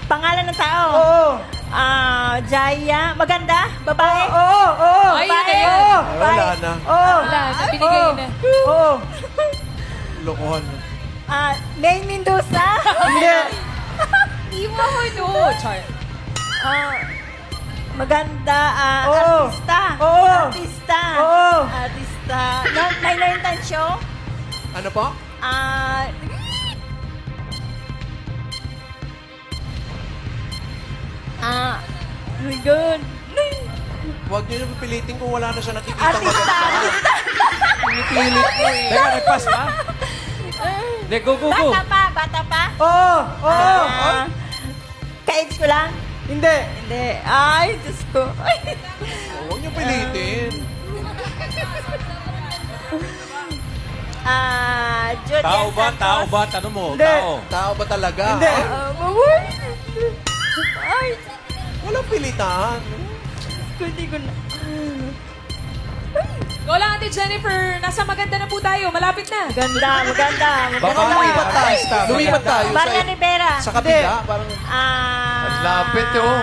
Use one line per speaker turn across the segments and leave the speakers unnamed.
Pangalan ng tao.
Oo.
Jaya. Maganda? Babae?
Oo. Oo.
Ay,
Babae?
yun na yan.
Oo.
Wala na.
Oo.
Wala, binigay na.
Oo.
Lokohan.
May Mendoza?
Hindi.
Iwa ko no. Char.
Maganda.
Oo.
Artista.
Oo.
Artista.
Oo.
Artista. May Lorentine Show?
Ano po?
Oh my God.
Huwag niyo yung pipilitin kung wala na siya nakikita
Artista.
maganda. Pinipilit mo eh.
Teka, nag-pass pa? Hindi, go.
Bata pa? Bata pa?
Oo. Oo.
Ka-age ko lang?
Hindi.
Hindi. Ay, Diyos ko.
Huwag niyo pilitin.
Julian
Tao ba?
Santos.
Tao ba? Tanong mo.
Hindi.
Tao.
Tao ba talaga?
Hindi.
Maway. Ay,
Walang pilitan.
hindi ko na.
Go lang, Ate Jennifer. Nasa maganda na po tayo. Malapit na.
Maganda, maganda.
Baka
Maganda.
lumipat tayo. Lumipat tayo
Maria Rivera.
sa kabila. Parang
Ang
lapit, oh.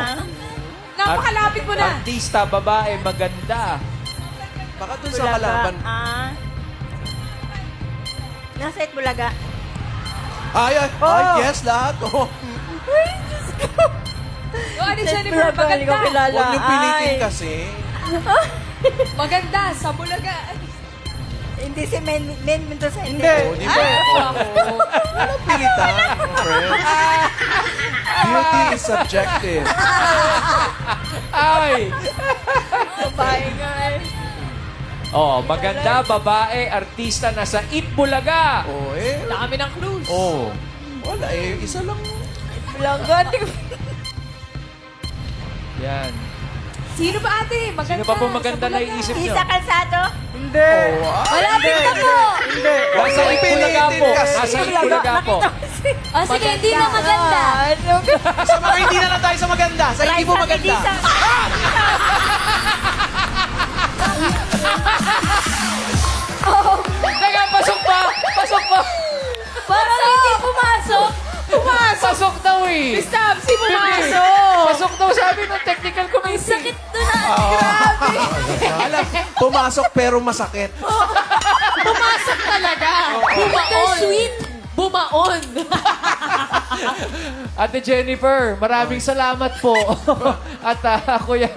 Napakalapit mo na.
Artista, babae, maganda.
baka dun sa kalaban.
Nasa Itbulaga.
Ay,
Oh.
yes, lahat. Oh.
Go, Ate Jennifer.
Hindi ko
Maganda.
kilala.
Huwag niyo pilitin
Ay.
kasi.
Maganda. Sa Bulaga.
Hindi si Men Mendoza.
Hindi.
Oh, di ba? Walang pilitan, friends. Beauty is subjective.
Ay!
Babae nga eh.
Oh, maganda, babae, artista, nasa Itbulaga.
Oh, eh.
Dami ng clues.
Oh. Wala eh. Isa lang.
Bulaga.
Yan.
Sino ba, Ate? Maganda.
Sino pa po maganda
sa
na
Bulaga.
iisip nyo?
Isa Calzado.
Hindi.
Oh, ah.
Malapit na po.
Hindi.
Nasa
Huwag
Itbulaga
pilitin
po.
kasi.
Nasa Itbulaga po.
O sige, hindi na maganda.
Sa mga hindi na lang tayo sa maganda. Sa hindi mo maganda.
Teka, pasok pa! Pasok pa!
Parang hindi pumasok.
Pasok daw eh!
Stop! Si pumasok!
Pasok daw sabi ng technical committee.
Sakit to na.
Alam, pumasok pero masakit.
Pumasok talaga. Bumaon.
Sweet.
Bumaon.
Ate Jennifer, maraming salamat po. At Kuya